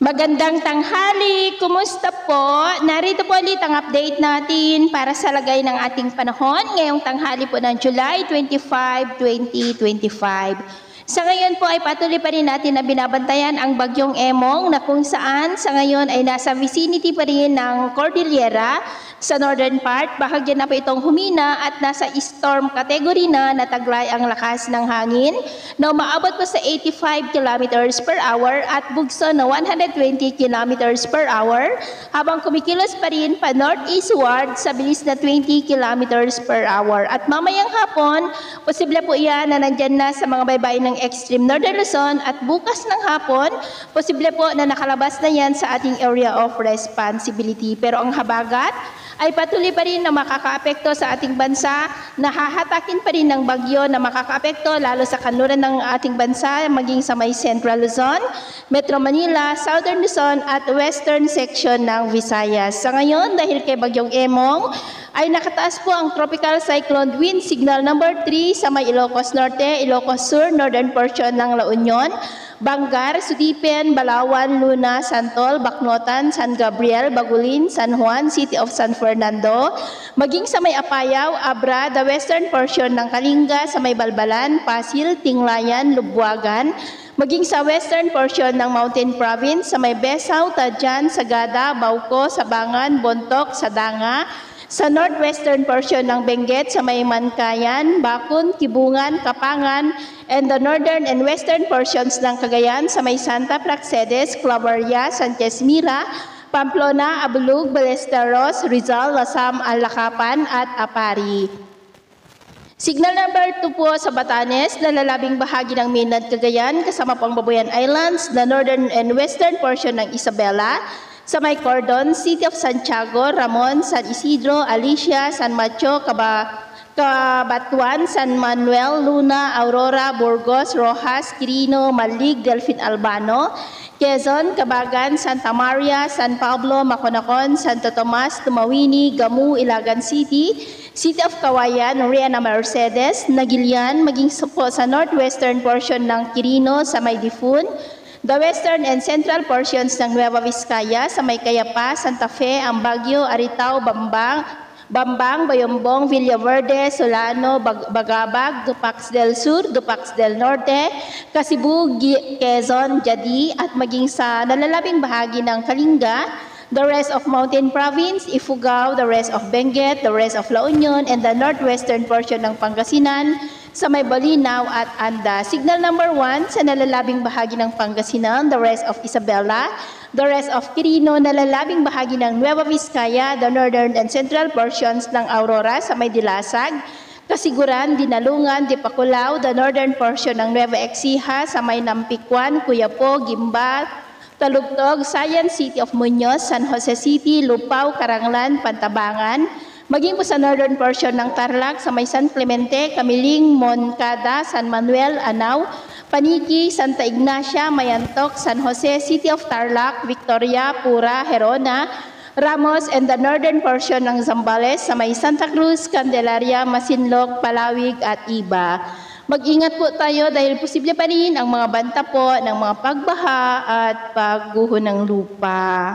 Magandang tanghali! Kumusta po? Narito po ulit ang update natin para sa lagay ng ating panahon ngayong tanghali po ng July 25, 2025. Sa ngayon po ay patuloy pa rin natin na binabantayan ang bagyong Emong na kung saan sa ngayon ay nasa vicinity pa rin ng Cordillera sa northern part. Bahagyan na po itong humina at nasa storm category na nataglay ang lakas ng hangin na umaabot po sa 85 kilometers per hour at bugso na 120 kilometers per hour habang kumikilos pa rin pa northeastward sa bilis na 20 kilometers per hour. At mamayang hapon, posible po yan na nandyan na sa mga baybayin ng extreme northern Luzon at bukas ng hapon, posible po na nakalabas na yan sa ating area of responsibility. Pero ang habagat ay patuloy pa rin na makakaapekto sa ating bansa, nahahatakin pa rin ng bagyo na makakaapekto lalo sa kanluran ng ating bansa, maging sa may Central Luzon, Metro Manila, Southern Luzon at Western section ng Visayas. Sa ngayon, dahil kay bagyong Emong, ay nakataas po ang tropical cyclone wind signal number 3 sa may Ilocos Norte, Ilocos Sur, northern portion ng La Union, Bangar, Sudipen, Balawan, Luna, Santol, Bacnotan, San Gabriel, Bagulin, San Juan, City of San Fernando, maging sa may Apayao, Abra, the western portion ng Kalinga, sa may Balbalan, Pasil, Tinglayan, Lubwagan, maging sa western portion ng Mountain Province, sa may Besaw, Tadjan, Sagada, Bauco, Sabangan, Bontok, Sadanga, sa northwestern portion ng Benguet, sa may Mankayan, Bakun, Kibungan, Kapangan, and the northern and western portions ng Cagayan, sa may Santa Praxedes, Claveria, Sanchez Mira, Pamplona, Abulug, Ballesteros, Rizal, Lasam, Alacapan, at Apari. Signal number 2 po sa Batanes, nalalabing bahagi ng mainland Cagayan, kasama po ang Babuyan Islands, the northern and western portion ng Isabela, sa may Cordon, City of Santiago, Ramon, San Isidro, Alicia, San Macho, Cabatuan, San Manuel, Luna, Aurora, Burgos, Rojas, Quirino, Malig, Delfin Albano, Quezon, Cabagan, Santa Maria, San Pablo, Maconacon, Santo Tomas, Tumawini, Gamu, Ilagan City, City of Kawayan, Riana Mercedes, Nagilian, maging po sa northwestern portion ng Quirino, sa may Difun, the western and central portions ng Nueva Vizcaya, sa may Cayapa, Santa Fe, Ambagyo, Aritao, Bambang, Bayombong, Villaverde, Solano, Bagabag, Dupax del Sur, Dupax del Norte, Kasibu, Quezon, Jadi, at maging sa nalalabing bahagi ng Kalinga, the rest of Mountain Province, Ifugao, the rest of Benguet, the rest of La Union, and the northwestern portion ng Pangasinan, sa may Balinaw at Anda. Signal number 1 sa nalalabing bahagi ng Pangasinan, the rest of Isabela, the rest of Quirino, nalalabing bahagi ng Nueva Vizcaya, the northern and central portions ng Aurora, sa may Dilasag, Kasiguran, Dinalungan, Dipakulaw, the northern portion ng Nueva Ecija, sa may Nampikwan, Cuyapo, Gimba, Talugtog, Sayan, City of Muñoz, San Jose City, Lupao, Karanglan, Pantabangan, maging po sa northern portion ng Tarlac, sa may San Clemente, Camiling, Moncada, San Manuel, Anao, Paniki, Santa Ignacia, Mayantok, San Jose, City of Tarlac, Victoria, Pura, Herona, Ramos, and the northern portion ng Zambales, sa may Santa Cruz, Candelaria, Masinloc, Palawig, at iba. Mag-ingat po tayo dahil posible pa rin ang mga banta po ng mga pagbaha at pagguho ng lupa.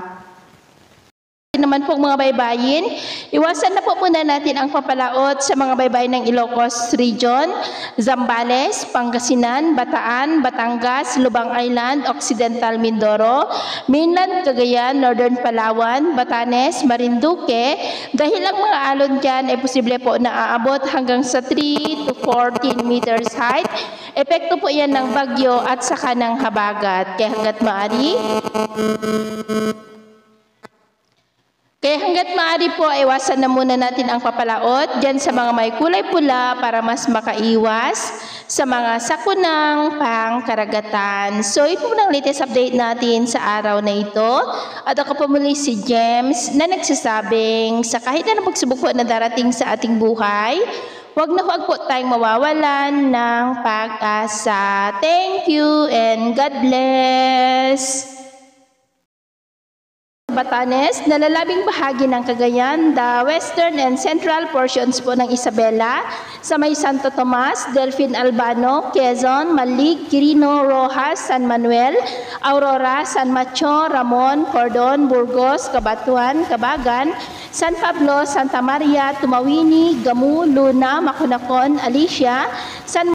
Naman po mga baybayin, iwasan na po muna natin ang papalaot sa mga baybayin ng Ilocos Region, Zambales, Pangasinan, Bataan, Batangas, Lubang Island, Occidental Mindoro, Mainland Cagayan, Northern Palawan, Batanes, Marinduque, dahil ang mga alon dyan ay posible po na aabot hanggang sa 3 to 14 meters height. Epekto po yan ng bagyo at saka ng habagat. Kaya hanggat maaari po, iwasan na muna natin ang papalaot dyan sa mga may kulay pula para mas makaiwas sa mga sakunang pangkaragatan. So ito po ang latest update natin sa araw na ito. At ako po muli si James na nagsasabing sa kahit na pagsubok po na darating sa ating buhay, huwag na huwag po tayong mawawalan ng pag-asa. Thank you and God bless! Batanes, nalalabing bahagi ng Cagayan, the western and central portions po ng Isabela, sa may Santo Tomas, Delfin Albano, Quezon, Malig, Quirino, Rojas, San Manuel, Aurora, San Macho, Ramon, Cordon, Burgos, Cabatuan, Cabagan, San Pablo, Santa Maria, Tumawini, Gamu, Luna, Macunacon, Alicia, San